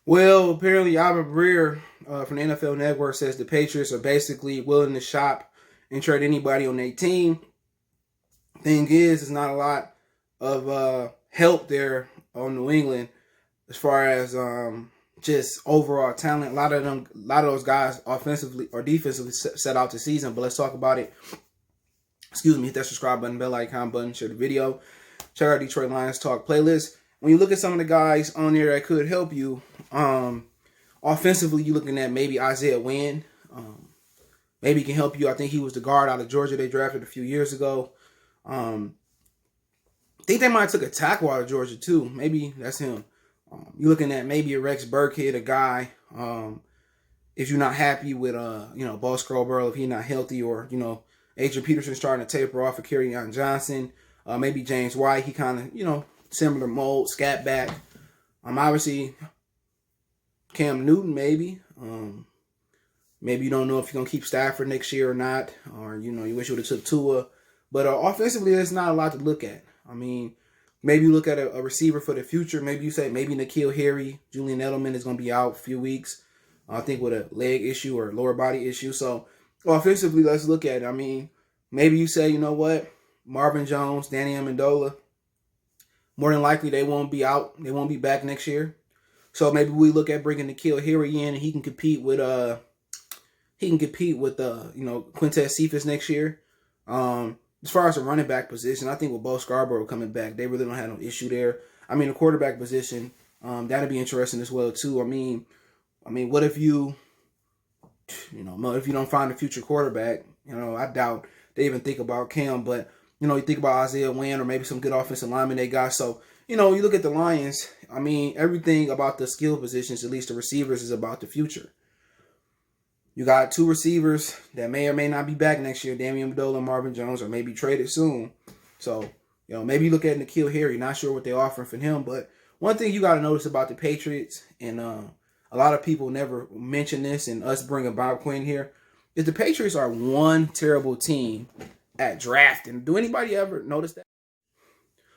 Well, apparently Albert Breer from the NFL Network says the Patriots are basically willing to shop and trade anybody on their team. Thing is, it's not a lot of help there on New England as far as just overall talent. A lot of those guys offensively or defensively set out the season. But let's talk about it. Excuse me, hit that subscribe button, bell icon button, share the video. Check out Detroit Lions Talk playlist. When you look at some of the guys on there that could help you, offensively, you're looking at maybe Isaiah Wynn. Maybe he can help you. I think he was the guard out of Georgia they drafted a few years ago. I think they might have took a tackle out of Georgia too. Maybe that's him. You're looking at maybe a Rex Burkhead, a guy. If you're not happy with Bo Scarborough, if he's not healthy, or Adrian Peterson starting to taper off of Kerryon Johnson, maybe James White. He kind of similar mold, scat back. Obviously Cam Newton maybe. Maybe you don't know if you're gonna keep Stafford next year or not, or you wish you would have took Tua. But offensively, there's not a lot to look at. I mean, maybe you look at a receiver for the future. Maybe you say maybe N'Keal Harry, Julian Edelman is going to be out a few weeks. I think with a leg issue or lower body issue. So offensively, let's look at it. I mean, maybe you say, you know what, Marvin Jones, Danny Amendola, more than likely they won't be out. They won't be back next year. So maybe we look at bringing N'Keal Harry in, and he can compete with Quintez Cephas next year. As far as the running back position, I think with Bo Scarborough coming back, they really don't have no issue there. I mean, the quarterback position, that'd be interesting as well too. I mean, what if you don't find a future quarterback? I doubt they even think about Cam, but you think about Isaiah Wynn or maybe some good offensive linemen they got. So you look at the Lions. I mean, everything about the skill positions, at least the receivers, is about the future. You got two receivers that may or may not be back next year, Damian Amendola and Marvin Jones, or maybe traded soon. So, maybe you look at N'Keal Harry, not sure what they're offering for him. But one thing you got to notice about the Patriots, and a lot of people never mention this, and us bringing Bob Quinn here, is the Patriots are one terrible team at drafting. Do anybody ever notice that?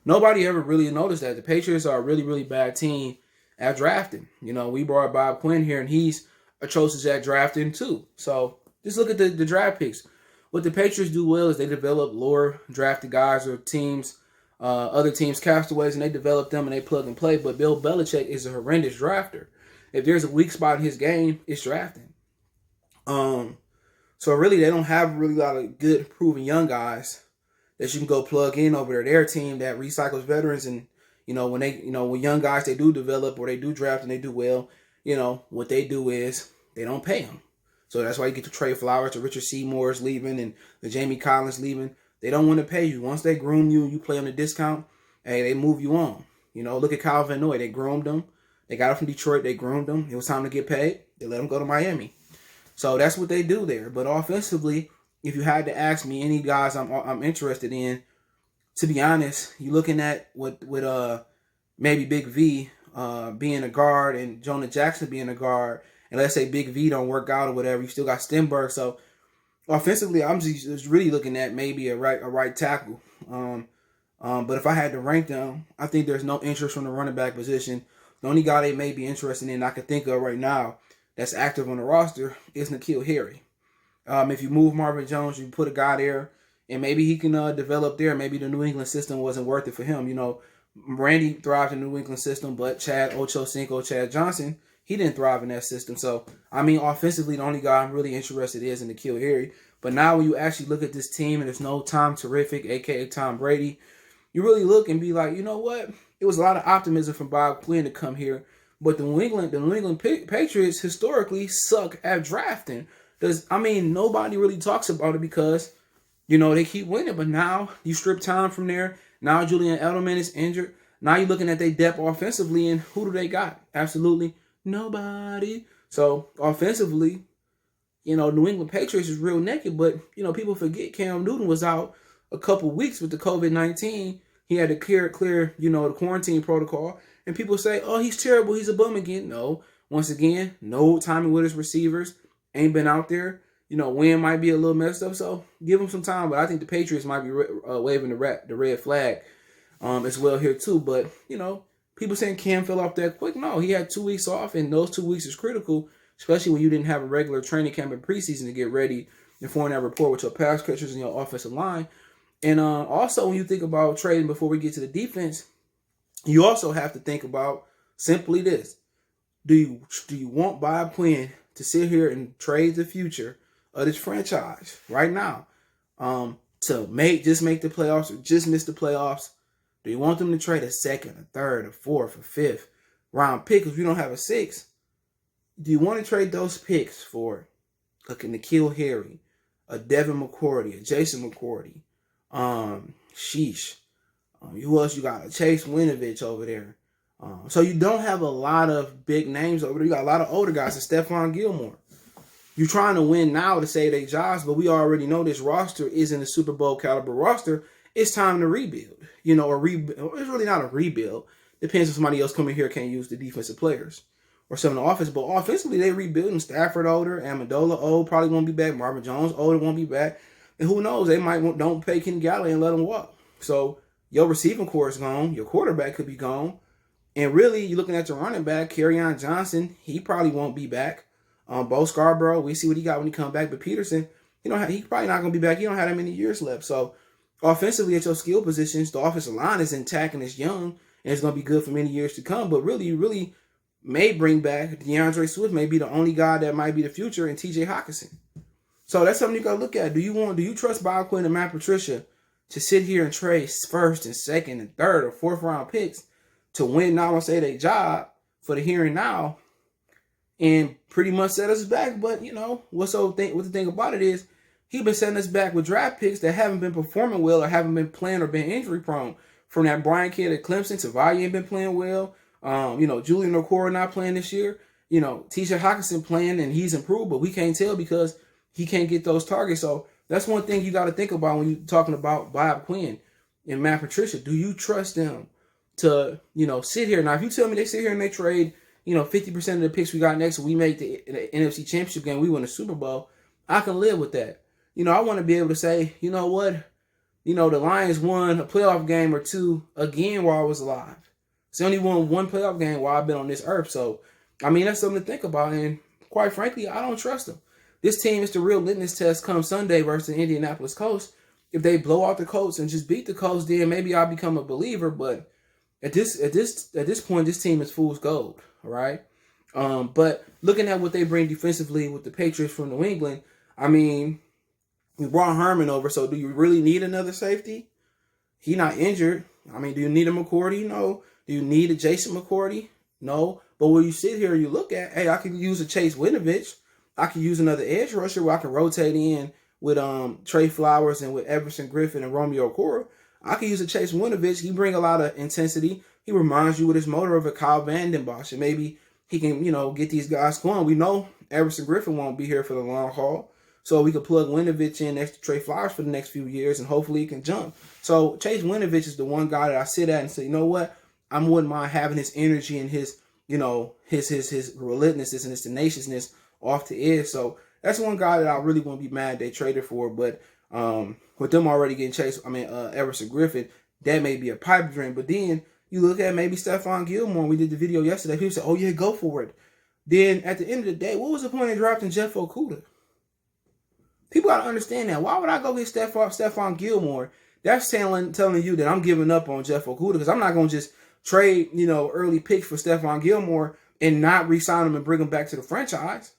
Nobody ever really noticed that. The Patriots are a really, really bad team at drafting. We brought Bob Quinn here, and he's atrocious at drafting too. So just look at the draft picks. What the Patriots do well is they develop lower drafted guys or teams, other teams' castaways, and they develop them and they plug and play. But Bill Belichick is a horrendous drafter. If there's a weak spot in his game, it's drafting. So really they don't have really a lot of good proven young guys that you can go plug in over there. They're a team that recycles veterans, and when young guys they do develop or they do draft and they do well, what they do is they don't pay them. So that's why you get to Trey Flowers, to Richard Seymour's leaving, and the Jamie Collins leaving. They don't want to pay you. Once they groom you and you play on a discount, hey, they move you on. Look at Kyle Van Noy. They groomed him. They got him from Detroit. They groomed him. It was time to get paid. They let him go to Miami. So that's what they do there. But offensively, if you had to ask me any guys I'm interested in, to be honest, you're looking at with maybe Big V being a guard and Jonah Jackson being a guard, and let's say Big V don't work out or whatever, you still got Stenberg. So offensively, I'm just really looking at maybe a right tackle. But if I had to rank them, I think there's no interest from the running back position. The only guy they may be interested in I can think of right now that's active on the roster is N'Keal Harry. If you move Marvin Jones, you put a guy there, and maybe he can develop there. Maybe the New England system wasn't worth it for him. Randy thrived in the New England system, but Chad Johnson, he didn't thrive in that system. So, offensively, the only guy I'm really interested in is in N'Keal Harry. But now when you actually look at this team and there's no Tom Terrific, a.k.a. Tom Brady, you really look and be like, you know what? It was a lot of optimism from Bob Quinn to come here. But the New England Patriots historically suck at drafting. Nobody really talks about it because, they keep winning. But now you strip Tom from there. Now Julian Edelman is injured. Now you're looking at their depth offensively, and who do they got? Absolutely nobody. So offensively, New England Patriots is real naked, but people forget Cam Newton was out a couple weeks with the COVID-19. He had to clear the quarantine protocol, and people say, "Oh, he's terrible. He's a bum again." No, once again, no timing with his receivers. Ain't been out there. Wynn might be a little messed up, so give him some time. But I think the Patriots might be waving the red flag as well here too. But People saying Cam fell off that quick. No, he had 2 weeks off, and those 2 weeks is critical, especially when you didn't have a regular training camp and preseason to get ready and form that rapport with your pass catchers and your offensive line. And also, when you think about trading before we get to the defense, you also have to think about simply this. Do you want Bob Quinn to sit here and trade the future of this franchise right now to just make the playoffs or just miss the playoffs? Do you want them to trade a second, a third, a fourth, a fifth round pick if you don't have a sixth? Do you want to trade those picks for a N'Keal Harry, a Devin McCourty, a Jason McCourty? Who else you got? Chase Winovich over there. So you don't have a lot of big names over there. You got a lot of older guys, and Stephon Gilmore. You're trying to win now to save their jobs, but we already know this roster isn't a Super Bowl caliber roster. It's time to rebuild. It's really not a rebuild. Depends if somebody else coming here can't use the defensive players or some of the offense. But offensively, they rebuilding. Stafford older, Amendola old, probably won't be back. Marvin Jones older, won't be back. And who knows? They might don't pay Kenny Galladay and let him walk. So your receiving core is gone. Your quarterback could be gone. And really, you're looking at your running back, Kerryon Johnson. He probably won't be back. Bo Scarborough, we see what he got when he come back. But Peterson, he probably not going to be back. He don't have that many years left. So offensively, at your skill positions, the offensive line is intact and it's young, and it's going to be good for many years to come. But really, you really may bring back DeAndre Swift, may be the only guy that might be the future, and TJ Hockenson. So that's something you got to look at. Do you trust Bob Quinn and Matt Patricia to sit here and trade first and second and third or fourth round picks to win, not want to say their job for the here and now, and pretty much set us back? But what the thing about it is, he's been setting us back with draft picks that haven't been performing well or haven't been playing or been injury prone. From that Brian kid at Clemson, Tavares ain't been playing well. Julian Okoro not playing this year. TJ Hockenson playing and he's improved, but we can't tell because he can't get those targets. So that's one thing you got to think about when you're talking about Bob Quinn and Matt Patricia. Do you trust them to, sit here? Now, if you tell me they sit here and they trade, 50% of the picks we got next, we make the NFC Championship game, we win the Super Bowl, I can live with that. I want to be able to say, you know what? The Lions won a playoff game or two again while I was alive. They only won one playoff game while I've been on this earth. So, that's something to think about. And quite frankly, I don't trust them. This team is the real litmus test come Sunday versus the Indianapolis Colts. If they blow out the Colts and just beat the Colts, then maybe I'll become a believer. But at this point, this team is fool's gold. All right. But looking at what they bring defensively with the Patriots from New England, we brought Herman over. So do you really need another safety? He not injured. Do you need a McCourty? No. Do you need a Jason McCourty? No. But when you sit here and you look at, hey, I can use a Chase Winovich. I can use another edge rusher where I can rotate in with Trey Flowers and with Everson Griffin and Romeo Okoro. I can use a Chase Winovich. He bring a lot of intensity. He reminds you with his motor of a Kyle Vanden Bosch. And maybe he can, get these guys going. We know Everson Griffin won't be here for the long haul. So we could plug Winovich in next to Trey Flowers for the next few years, and hopefully he can jump. So Chase Winovich is the one guy that I sit at and say, you know what? I wouldn't mind having his energy and his relentlessness and his tenaciousness off the edge. So that's one guy that I really wouldn't be mad they traded for. But with them already getting Everson Griffin, that may be a pipe dream. But then you look at maybe Stephon Gilmore. We did the video yesterday. People said, oh, yeah, go for it. Then at the end of the day, what was the point of drafting Jeff Okudah? People got to understand that. Why would I go get Stephon Gilmore? That's telling you that I'm giving up on Jeff Okudah, because I'm not going to just trade, early picks for Stephon Gilmore and not re-sign him and bring him back to the franchise.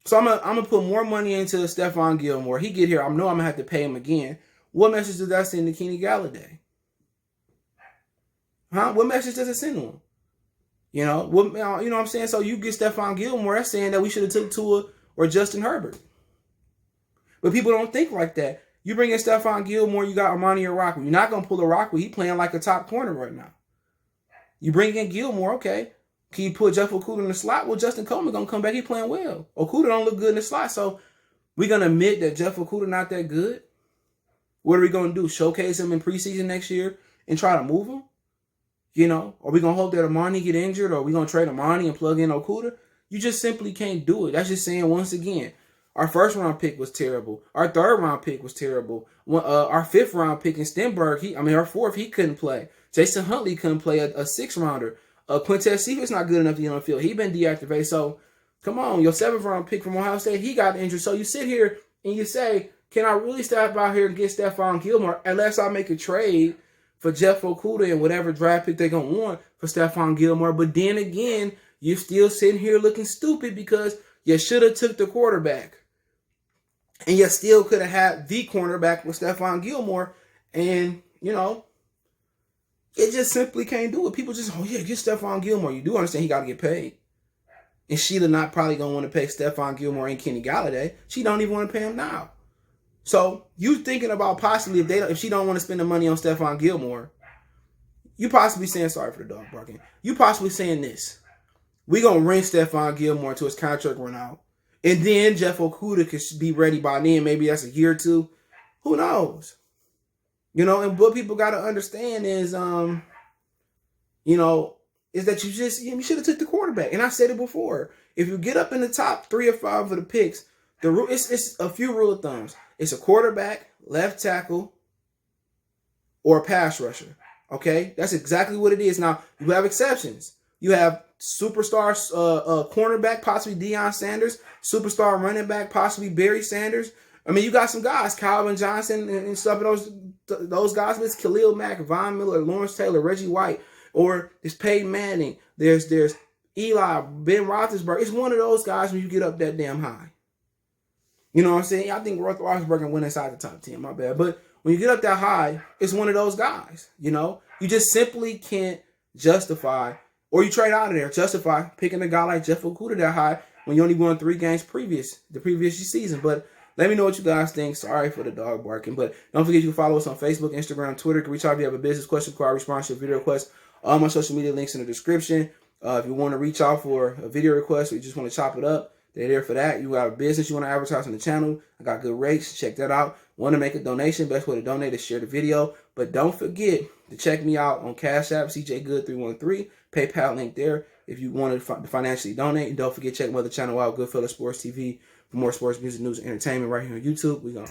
So I'm gonna put more money into Stephon Gilmore. He get here, I know I'm gonna have to pay him again. What message does that send to Kenny Galladay? What message does it send to him? You know what I'm saying? So you get Stephon Gilmore, that's saying that we should have took Tua or Justin Herbert. But people don't think like that. You bring in Stephon Gilmore, you got Armani Orakwe. You're not gonna pull Orakwe. He playing like a top corner right now. You bring in Gilmore, okay. Can you put Jeff Okudah in the slot? Well, Justin Coleman gonna come back. He playing well. Okudah don't look good in the slot, so we're gonna admit that Jeff Okudah not that good. What are we gonna do? Showcase him in preseason next year and try to move him? Are we gonna hope that Armani get injured, or are we gonna trade Armani and plug in Okudah? You just simply can't do it. That's just saying, once again, our first round pick was terrible. Our third round pick was terrible. Our 5th round pick in Stenberg, our 4th, he couldn't play. Jason Huntley couldn't play a 6th rounder. Quintez Cephas not good enough to get on the field. He been deactivated. So come on, your 7th round pick from Ohio State, he got injured. So you sit here and you say, can I really step out here and get Stephon Gilmore unless I make a trade for Jeff Okudah and whatever draft pick they're going to want for Stephon Gilmore? But then again, you're still sitting here looking stupid because you should have took the quarterback. And you still could have had the cornerback with Stephon Gilmore. And, it just simply can't do it. People just, get Stephon Gilmore. You do understand he got to get paid. And Sheila not probably going to want to pay Stephon Gilmore and Kenny Galladay. She don't even want to pay him now. So you thinking about possibly if she don't want to spend the money on Stephon Gilmore, you possibly saying, sorry for the dog barking, you possibly saying this. We going to rent Stephon Gilmore until his contract run out. And then Jeff Okudah could be ready by then. Maybe that's a year or two. Who knows? And what people got to understand is, is that you should have took the quarterback. And I said it before. If you get up in the top 3 or 5 of the picks, it's a few rule of thumbs. It's a quarterback, left tackle, or a pass rusher. Okay? That's exactly what it is. Now, you have exceptions. You have superstar cornerback, possibly Deion Sanders. Superstar running back, possibly Barry Sanders. You got some guys, Calvin Johnson and stuff. Those guys, it's Khalil Mack, Von Miller, Lawrence Taylor, Reggie White, or there's Peyton Manning. There's Eli, Ben Roethlisberger. It's one of those guys when you get up that damn high. You know what I'm saying? I think Roethlisberger went inside the top 10, my bad. But when you get up that high, it's one of those guys, You just simply can't justify, or you trade out of there, justify picking a guy like Jeff Okudah that high when you only won 3 games the previous season. But let me know what you guys think. Sorry for the dog barking. But don't forget you can follow us on Facebook, Instagram, Twitter. You can reach out if you have a business question, call, response to a video request. All my social media links in the description. If you want to reach out for a video request or you just want to chop it up, they're there for that. You got a business you want to advertise on the channel, I got good rates. Check that out. Want to make a donation? Best way to donate is share the video. But don't forget to check me out on Cash App, CJGood313. PayPal link there if you want to financially donate. And don't forget, check my other channel out, Goodfellas Sports TV, for more sports, music, news, and entertainment right here on YouTube. We gone.